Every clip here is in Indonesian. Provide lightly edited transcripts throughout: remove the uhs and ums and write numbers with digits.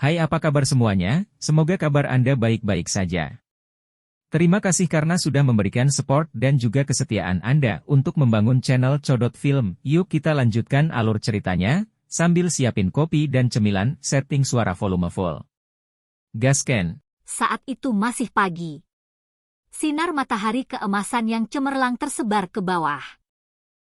Hai, apa kabar semuanya? Semoga kabar Anda baik-baik saja. Terima kasih karena sudah memberikan support dan juga kesetiaan Anda untuk membangun channel Codot Film. Yuk kita lanjutkan alur ceritanya, sambil siapin kopi dan cemilan, setting suara volume full. Gasken. Saat itu masih pagi. Sinar matahari keemasan yang cemerlang tersebar ke bawah.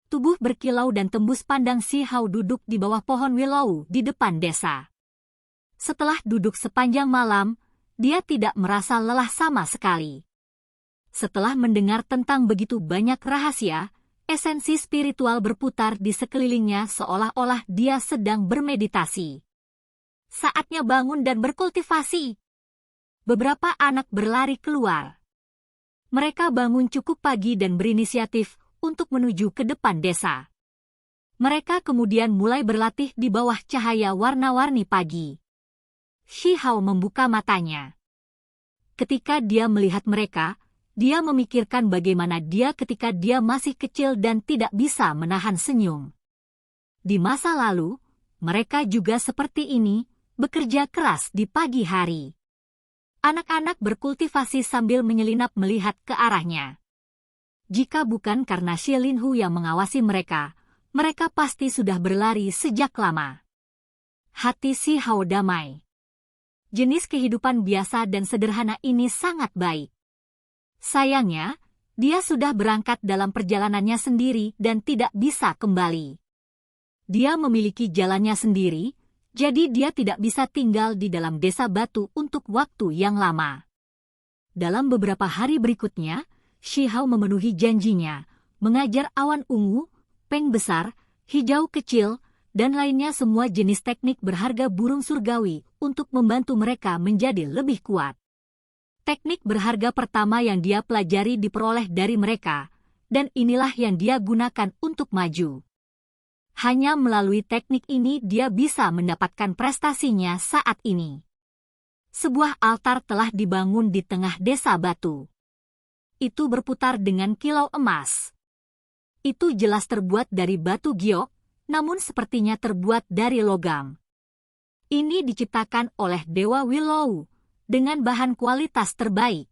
Tubuh berkilau dan tembus pandang Si Hao duduk di bawah pohon willow di depan desa. Setelah duduk sepanjang malam, dia tidak merasa lelah sama sekali. Setelah mendengar tentang begitu banyak rahasia, esensi spiritual berputar di sekelilingnya seolah-olah dia sedang bermeditasi. Saatnya bangun dan berkultivasi. Beberapa anak berlari keluar. Mereka bangun cukup pagi dan berinisiatif untuk menuju ke depan desa. Mereka kemudian mulai berlatih di bawah cahaya warna-warni pagi. Si Hao membuka matanya. Ketika dia melihat mereka, dia memikirkan bagaimana dia ketika dia masih kecil dan tidak bisa menahan senyum. Di masa lalu, mereka juga seperti ini, bekerja keras di pagi hari. Anak-anak berkultivasi sambil menyelinap melihat ke arahnya. Jika bukan karena Xie Linhu yang mengawasi mereka, mereka pasti sudah berlari sejak lama. Hati Si Hao damai. Jenis kehidupan biasa dan sederhana ini sangat baik. Sayangnya, dia sudah berangkat dalam perjalanannya sendiri dan tidak bisa kembali. Dia memiliki jalannya sendiri, jadi dia tidak bisa tinggal di dalam desa batu untuk waktu yang lama. Dalam beberapa hari berikutnya, Si Hao memenuhi janjinya, mengajar awan ungu, peng besar, hijau kecil, dan lainnya semua jenis teknik berharga burung surgawi untuk membantu mereka menjadi lebih kuat. Teknik berharga pertama yang dia pelajari diperoleh dari mereka, dan inilah yang dia gunakan untuk maju. Hanya melalui teknik ini dia bisa mendapatkan prestasinya saat ini. Sebuah altar telah dibangun di tengah desa batu. Itu berputar dengan kilau emas. Itu jelas terbuat dari batu giok, namun sepertinya terbuat dari logam. Ini diciptakan oleh Dewa Willow dengan bahan kualitas terbaik.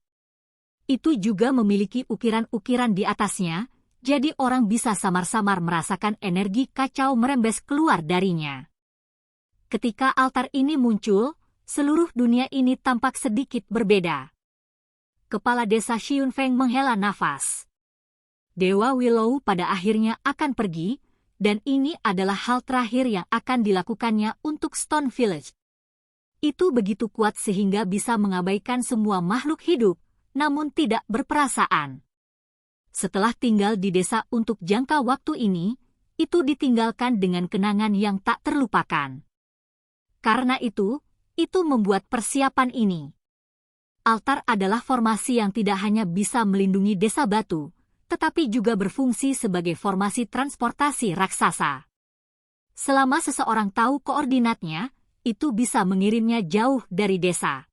Itu juga memiliki ukiran-ukiran di atasnya, jadi orang bisa samar-samar merasakan energi kacau merembes keluar darinya. Ketika altar ini muncul, seluruh dunia ini tampak sedikit berbeda. Kepala desa Xiunfeng menghela nafas. Dewa Willow pada akhirnya akan pergi, dan ini adalah hal terakhir yang akan dilakukannya untuk Stone Village. Itu begitu kuat sehingga bisa mengabaikan semua makhluk hidup, namun tidak berperasaan. Setelah tinggal di desa untuk jangka waktu ini, itu ditinggalkan dengan kenangan yang tak terlupakan. Karena itu membuat persiapan ini. Altar adalah formasi yang tidak hanya bisa melindungi desa batu, tetapi juga berfungsi sebagai formasi transportasi raksasa. Selama seseorang tahu koordinatnya, itu bisa mengirimnya jauh dari desa.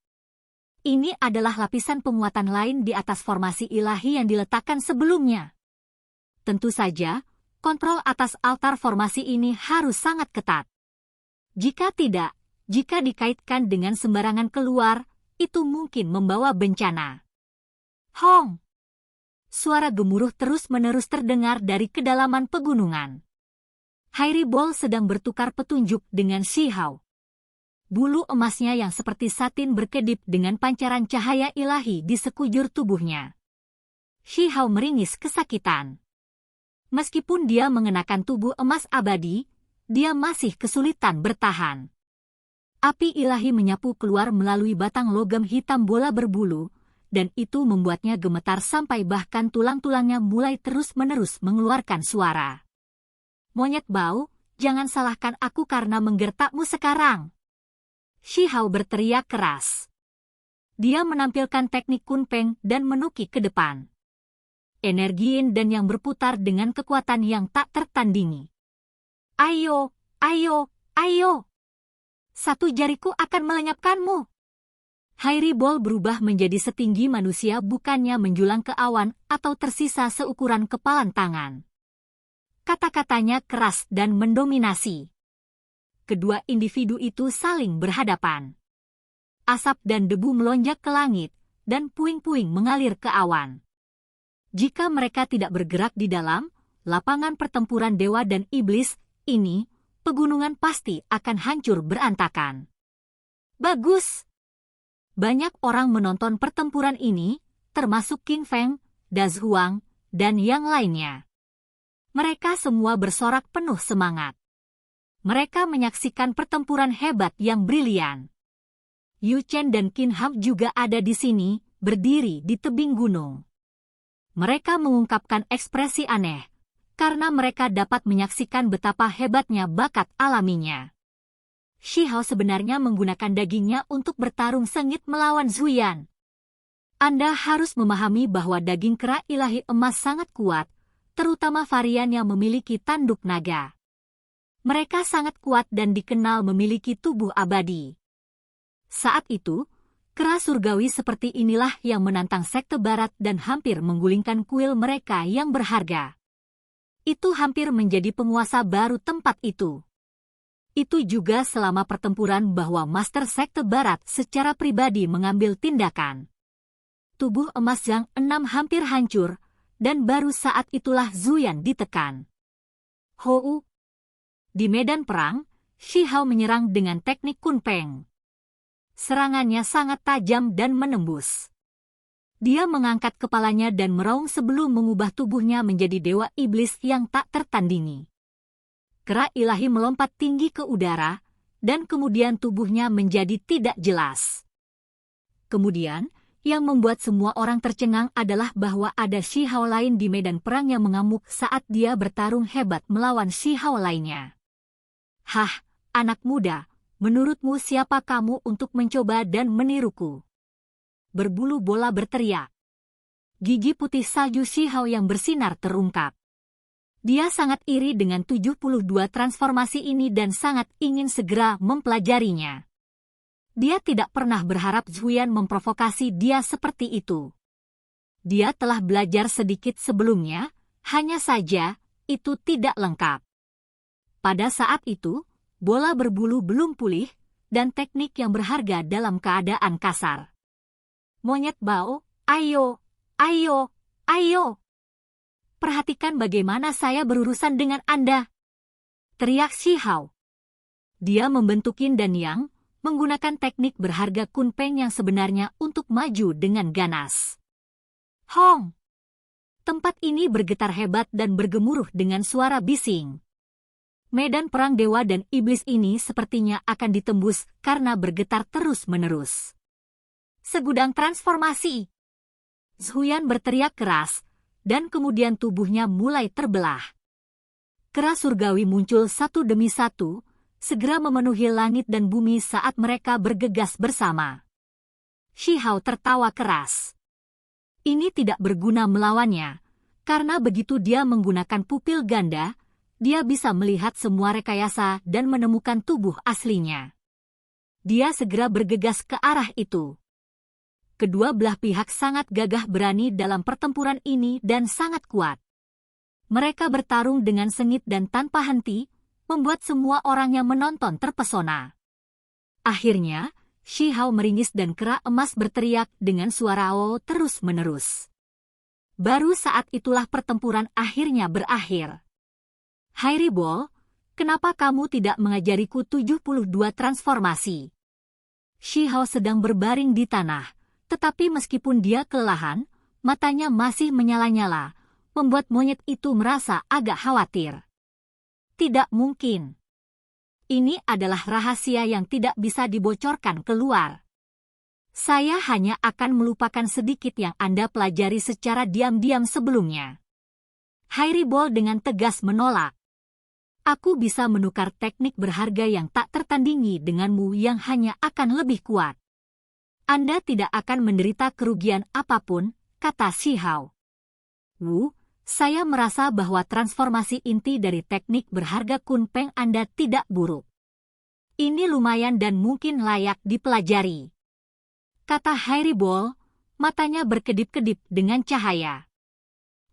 Ini adalah lapisan penguatan lain di atas formasi ilahi yang diletakkan sebelumnya. Tentu saja, kontrol atas altar formasi ini harus sangat ketat. Jika tidak, jika dikaitkan dengan sembarangan keluar, itu mungkin membawa bencana. Hong! Suara gemuruh terus-menerus terdengar dari kedalaman pegunungan. Hairi Bol sedang bertukar petunjuk dengan Si Hao. Bulu emasnya yang seperti satin berkedip dengan pancaran cahaya ilahi di sekujur tubuhnya. Si Hao meringis kesakitan. Meskipun dia mengenakan tubuh emas abadi, dia masih kesulitan bertahan. Api ilahi menyapu keluar melalui batang logam hitam bola berbulu, dan itu membuatnya gemetar sampai bahkan tulang-tulangnya mulai terus-menerus mengeluarkan suara. Monyet bau, jangan salahkan aku karena menggertakmu sekarang. Si Hao berteriak keras. Dia menampilkan teknik kunpeng dan menukik ke depan. Energi yin dan yang berputar dengan kekuatan yang tak tertandingi. Ayo, ayo, ayo. Satu jariku akan melenyapkanmu. Hairi Bol berubah menjadi setinggi manusia bukannya menjulang ke awan atau tersisa seukuran kepalan tangan. Kata-katanya keras dan mendominasi. Kedua individu itu saling berhadapan. asap dan debu melonjak ke langit, dan puing-puing mengalir ke awan. Jika mereka tidak bergerak di dalam lapangan pertempuran dewa dan iblis ini, pegunungan pasti akan hancur berantakan. Bagus! Banyak orang menonton pertempuran ini, termasuk King Feng, Dazhuang, dan yang lainnya. Mereka semua bersorak penuh semangat. Mereka menyaksikan pertempuran hebat yang brilian. Yu Chen dan Qin Hao juga ada di sini, berdiri di tebing gunung. Mereka mengungkapkan ekspresi aneh, karena mereka dapat menyaksikan betapa hebatnya bakat alaminya. Shi Hao sebenarnya menggunakan dagingnya untuk bertarung sengit melawan Zuyan. Anda harus memahami bahwa daging kera ilahi emas sangat kuat, terutama varian yang memiliki tanduk naga. Mereka sangat kuat dan dikenal memiliki tubuh abadi. Saat itu, kera surgawi seperti inilah yang menantang sekte barat dan hampir menggulingkan kuil mereka yang berharga. Itu hampir menjadi penguasa baru tempat itu. Itu juga selama pertempuran bahwa Master Sekte Barat secara pribadi mengambil tindakan. Tubuh emas Zhang 6 hampir hancur, dan baru saat itulah Zuyan ditekan. Hou. Di medan perang, Shi Hao menyerang dengan teknik Kunpeng. Serangannya sangat tajam dan menembus. Dia mengangkat kepalanya dan meraung sebelum mengubah tubuhnya menjadi dewa iblis yang tak tertandingi. Kera ilahi melompat tinggi ke udara, dan kemudian tubuhnya menjadi tidak jelas. Kemudian, yang membuat semua orang tercengang adalah bahwa ada Shi Hao lain di medan perang yang mengamuk saat dia bertarung hebat melawan Shi Hao lainnya. Hah, anak muda, menurutmu siapa kamu untuk mencoba dan meniruku? Berbulu bola berteriak. Gigi putih salju Shi Hao yang bersinar terungkap. Dia sangat iri dengan 72 transformasi ini dan sangat ingin segera mempelajarinya. Dia tidak pernah berharap Zuyan memprovokasi dia seperti itu. Dia telah belajar sedikit sebelumnya, hanya saja itu tidak lengkap. Pada saat itu, bola berbulu belum pulih, dan teknik yang berharga dalam keadaan kasar. Monyet Bao, ayo, ayo, ayo. Perhatikan bagaimana saya berurusan dengan Anda. Teriak Shi Hao. Dia membentuk Qin dan Yang, menggunakan teknik berharga Kunpeng yang sebenarnya untuk maju dengan ganas. Hong! Tempat ini bergetar hebat dan bergemuruh dengan suara bising. Medan perang dewa dan iblis ini sepertinya akan ditembus karena bergetar terus-menerus. Segudang transformasi! Zuyan berteriak keras, dan kemudian tubuhnya mulai terbelah. Kera surgawi muncul satu demi satu, segera memenuhi langit dan bumi saat mereka bergegas bersama. Shi Hao tertawa keras. Ini tidak berguna melawannya, karena begitu dia menggunakan pupil ganda, dia bisa melihat semua rekayasa dan menemukan tubuh aslinya. Dia segera bergegas ke arah itu. Kedua belah pihak sangat gagah berani dalam pertempuran ini dan sangat kuat. Mereka bertarung dengan sengit dan tanpa henti, membuat semua orang yang menonton terpesona. Akhirnya, Shi Hao meringis dan kera emas berteriak dengan suara "oh" terus-menerus. Baru saat itulah pertempuran akhirnya berakhir. Hai Ribol, kenapa kamu tidak mengajariku 72 transformasi? Shi Hao sedang berbaring di tanah. Tetapi meskipun dia kelelahan, matanya masih menyala-nyala, membuat monyet itu merasa agak khawatir. Tidak mungkin. Ini adalah rahasia yang tidak bisa dibocorkan keluar. Saya hanya akan melupakan sedikit yang Anda pelajari secara diam-diam sebelumnya. Hairibol dengan tegas menolak. Aku bisa menukar teknik berharga yang tak tertandingi denganmu yang hanya akan lebih kuat. Anda tidak akan menderita kerugian apapun, kata Shi Hao. Saya merasa bahwa transformasi inti dari teknik berharga Kunpeng Anda tidak buruk. Ini lumayan dan mungkin layak dipelajari. Kata Hairibol, matanya berkedip-kedip dengan cahaya.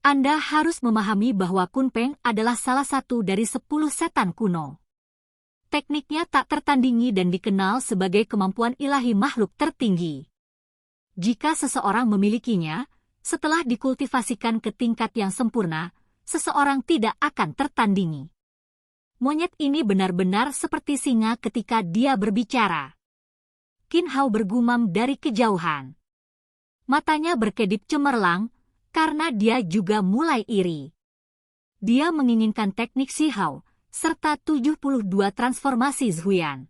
Anda harus memahami bahwa Kunpeng adalah salah satu dari 10 setan kuno. Tekniknya tak tertandingi dan dikenal sebagai kemampuan ilahi makhluk tertinggi. Jika seseorang memilikinya, setelah dikultivasikan ke tingkat yang sempurna, seseorang tidak akan tertandingi. Monyet ini benar-benar seperti singa ketika dia berbicara. Qin Hao bergumam dari kejauhan. Matanya berkedip cemerlang, karena dia juga mulai iri. Dia menginginkan teknik Shi Hao, serta 72 transformasi Zhuyan.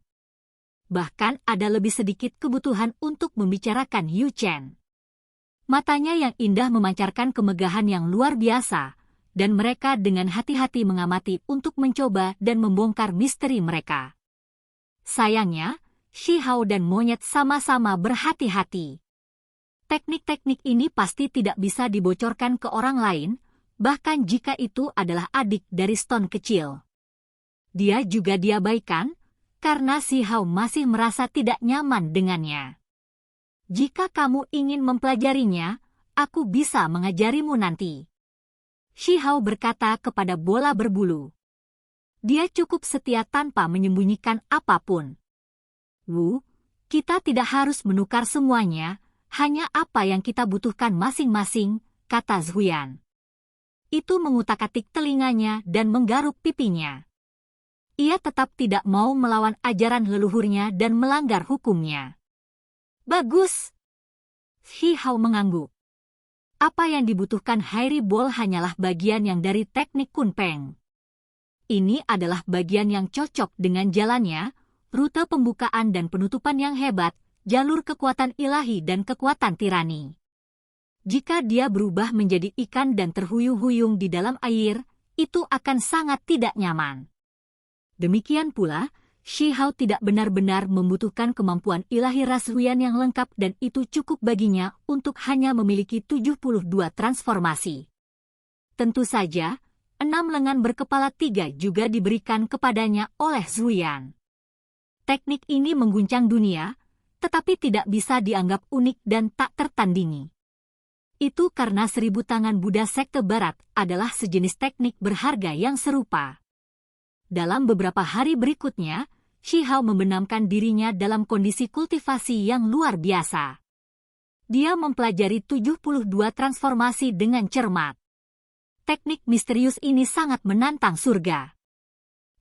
Bahkan ada lebih sedikit kebutuhan untuk membicarakan Yu Chen. Matanya yang indah memancarkan kemegahan yang luar biasa, dan mereka dengan hati-hati mengamati untuk mencoba dan membongkar misteri mereka. Sayangnya, Shi Hao dan monyet sama-sama berhati-hati. Teknik-teknik ini pasti tidak bisa dibocorkan ke orang lain, bahkan jika itu adalah adik dari Stone kecil. Dia juga diabaikan, karena Shi Hao masih merasa tidak nyaman dengannya. Jika kamu ingin mempelajarinya, aku bisa mengajarimu nanti. Shi Hao berkata kepada bola berbulu. Dia cukup setia tanpa menyembunyikan apapun. Wu, kita tidak harus menukar semuanya, hanya apa yang kita butuhkan masing-masing, kata Zhuyan. Itu mengutak-atik telinganya dan menggaruk pipinya. Ia tetap tidak mau melawan ajaran leluhurnya dan melanggar hukumnya. Bagus. Shi Hao mengangguk. Apa yang dibutuhkan Hairy Ball hanyalah bagian yang dari teknik Kunpeng. Ini adalah bagian yang cocok dengan jalannya, rute pembukaan dan penutupan yang hebat, jalur kekuatan ilahi dan kekuatan tirani. Jika dia berubah menjadi ikan dan terhuyung-huyung di dalam air, itu akan sangat tidak nyaman. Demikian pula, Shi Hao tidak benar-benar membutuhkan kemampuan ilahi ras Zhuyan yang lengkap dan itu cukup baginya untuk hanya memiliki 72 transformasi. Tentu saja, 6 lengan berkepala 3 juga diberikan kepadanya oleh Zhuyan. Teknik ini mengguncang dunia, tetapi tidak bisa dianggap unik dan tak tertandingi. Itu karena 1000 tangan Buddha sekte barat adalah sejenis teknik berharga yang serupa. Dalam beberapa hari berikutnya, Shi Hao membenamkan dirinya dalam kondisi kultivasi yang luar biasa. Dia mempelajari 72 transformasi dengan cermat. Teknik misterius ini sangat menantang surga.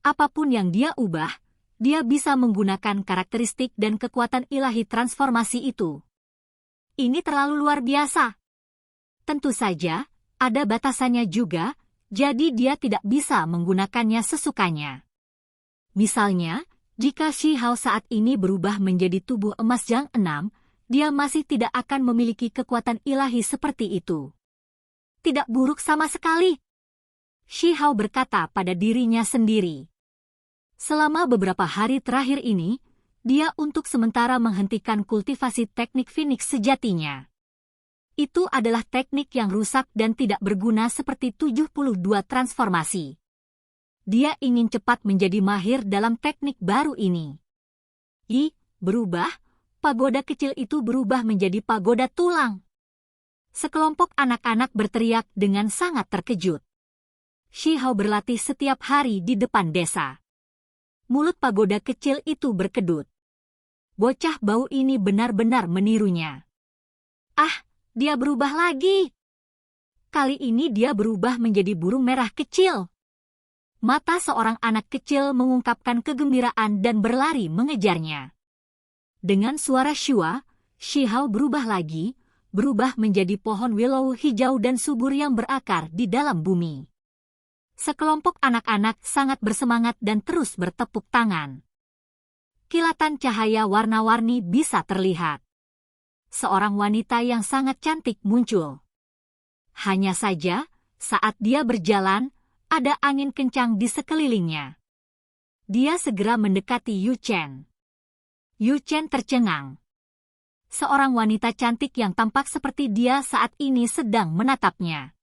Apapun yang dia ubah, dia bisa menggunakan karakteristik dan kekuatan ilahi transformasi itu. Ini terlalu luar biasa. Tentu saja, ada batasannya juga, jadi dia tidak bisa menggunakannya sesukanya. Misalnya, jika Shi Hao saat ini berubah menjadi tubuh emas Zhang 6, dia masih tidak akan memiliki kekuatan ilahi seperti itu. Tidak buruk sama sekali. Shi Hao berkata pada dirinya sendiri. Selama beberapa hari terakhir ini, dia untuk sementara menghentikan kultivasi teknik Phoenix sejatinya. Itu adalah teknik yang rusak dan tidak berguna seperti 72 transformasi. Dia ingin cepat menjadi mahir dalam teknik baru ini. Berubah, pagoda kecil itu berubah menjadi pagoda tulang. Sekelompok anak-anak berteriak dengan sangat terkejut. Shi Hao berlatih setiap hari di depan desa. Mulut pagoda kecil itu berkedut. Bocah bau ini benar-benar menirunya. Dia berubah lagi. Kali ini dia berubah menjadi burung merah kecil. Mata seorang anak kecil mengungkapkan kegembiraan dan berlari mengejarnya. Dengan suara syua, Shi Hao berubah lagi, berubah menjadi pohon willow hijau dan subur yang berakar di dalam bumi. Sekelompok anak-anak sangat bersemangat dan terus bertepuk tangan. Kilatan cahaya warna-warni bisa terlihat. Seorang wanita yang sangat cantik muncul. Hanya saja, saat dia berjalan, ada angin kencang di sekelilingnya. Dia segera mendekati Yu Chen. Yu Chen tercengang. Seorang wanita cantik yang tampak seperti dia saat ini sedang menatapnya.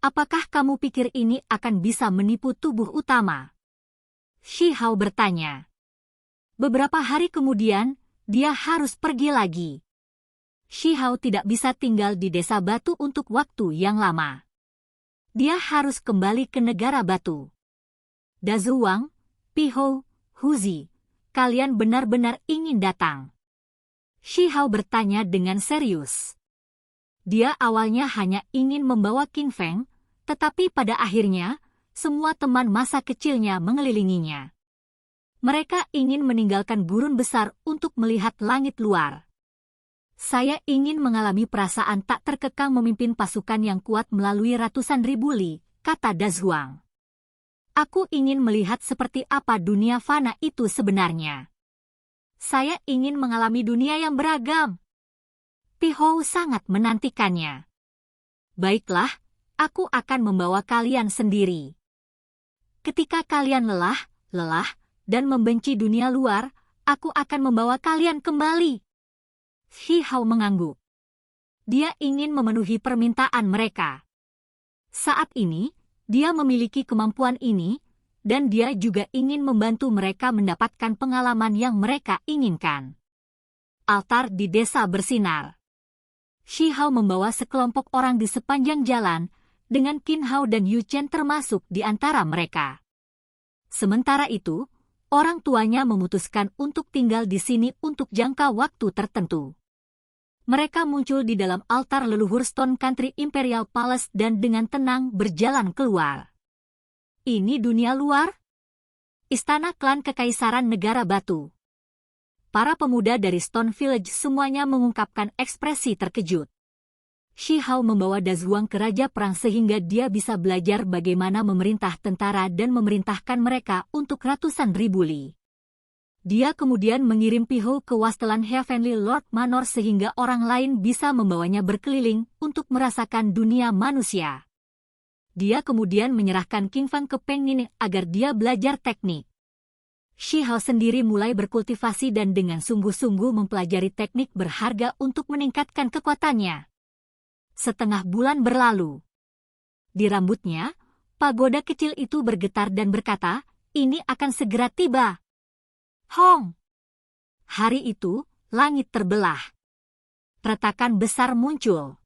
Apakah kamu pikir ini akan bisa menipu tubuh utama? Shi Hao bertanya. Beberapa hari kemudian, dia harus pergi lagi. Shi Hao tidak bisa tinggal di desa batu untuk waktu yang lama. Dia harus kembali ke negara batu. Dazuwang, Pihou, Huzi, kalian benar-benar ingin datang? Shi Hao bertanya dengan serius. Dia awalnya hanya ingin membawa King Feng, tetapi pada akhirnya, semua teman masa kecilnya mengelilinginya. Mereka ingin meninggalkan gurun besar untuk melihat langit luar. Saya ingin mengalami perasaan tak terkekang memimpin pasukan yang kuat melalui ratusan ribu li, kata Dazuang. Aku ingin melihat seperti apa dunia fana itu sebenarnya. Saya ingin mengalami dunia yang beragam. Pi Hou sangat menantikannya. Baiklah, aku akan membawa kalian sendiri. Ketika kalian lelah, dan membenci dunia luar, aku akan membawa kalian kembali. Shi Hao mengangguk. Dia ingin memenuhi permintaan mereka. Saat ini, dia memiliki kemampuan ini, dan dia juga ingin membantu mereka mendapatkan pengalaman yang mereka inginkan. Altar di desa bersinar. Shi Hao membawa sekelompok orang di sepanjang jalan, dengan Qin Hao dan Yu Chen termasuk di antara mereka. Sementara itu, orang tuanya memutuskan untuk tinggal di sini untuk jangka waktu tertentu. Mereka muncul di dalam altar leluhur Stone Country Imperial Palace dan dengan tenang berjalan keluar. Ini dunia luar? Istana klan Kekaisaran Negara Batu. Para pemuda dari Stone Village semuanya mengungkapkan ekspresi terkejut. Shi Hao membawa Dazuang ke Raja Perang sehingga dia bisa belajar bagaimana memerintah tentara dan memerintahkan mereka untuk ratusan ribu li. Dia kemudian mengirim Pi Hou ke Wasteland Heavenly Lord Manor sehingga orang lain bisa membawanya berkeliling untuk merasakan dunia manusia. Dia kemudian menyerahkan King Feng ke Peng Nini agar dia belajar teknik. Shi Hao sendiri mulai berkultivasi dan dengan sungguh-sungguh mempelajari teknik berharga untuk meningkatkan kekuatannya. Setengah bulan berlalu. Di rambutnya, pagoda kecil itu bergetar dan berkata, "Ini akan segera tiba." Hong! Hari itu, langit terbelah. Retakan besar muncul.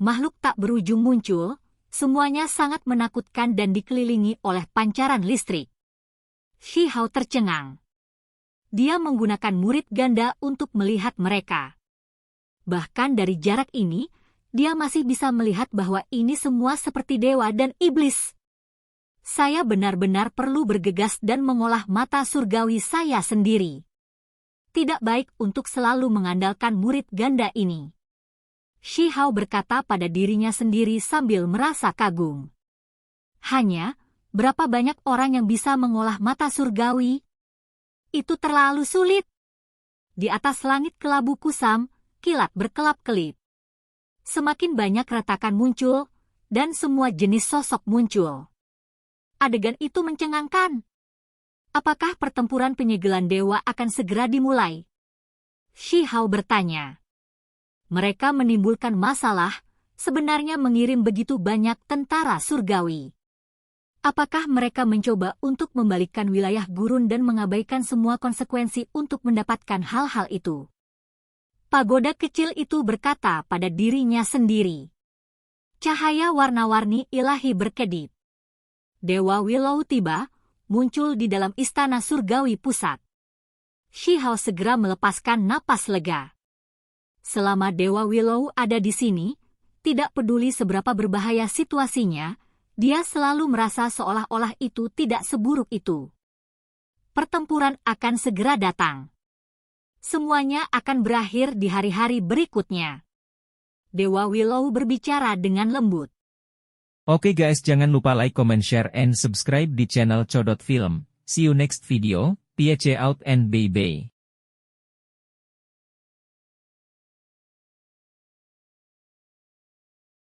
Makhluk tak berujung muncul, semuanya sangat menakutkan dan dikelilingi oleh pancaran listrik. Shi Hao tercengang. Dia menggunakan murid ganda untuk melihat mereka. Bahkan dari jarak ini, dia masih bisa melihat bahwa ini semua seperti dewa dan iblis. Saya benar-benar perlu bergegas dan mengolah mata surgawi saya sendiri. Tidak baik untuk selalu mengandalkan murid ganda ini. Shi Hao berkata pada dirinya sendiri sambil merasa kagum. Hanya, berapa banyak orang yang bisa mengolah mata surgawi? Itu terlalu sulit. Di atas langit kelabu kusam, kilat berkelap-kelip. Semakin banyak retakan muncul, dan semua jenis sosok muncul. Adegan itu mencengangkan. Apakah pertempuran penyegelan dewa akan segera dimulai? Shi Hao bertanya. Mereka menimbulkan masalah, sebenarnya mengirim begitu banyak tentara surgawi. Apakah mereka mencoba untuk membalikkan wilayah gurun dan mengabaikan semua konsekuensi untuk mendapatkan hal-hal itu? Pagoda kecil itu berkata pada dirinya sendiri. Cahaya warna-warni ilahi berkedip. Dewa Willow tiba, muncul di dalam istana surgawi pusat. Shi Hao segera melepaskan napas lega. Selama Dewa Willow ada di sini, tidak peduli seberapa berbahaya situasinya, dia selalu merasa seolah-olah itu tidak seburuk itu. Pertempuran akan segera datang. Semuanya akan berakhir di hari-hari berikutnya. Dewa Willow berbicara dengan lembut. Oke guys, jangan lupa like, comment, share, and subscribe di channel Codot Film. See you next video, peace out and bye-bye.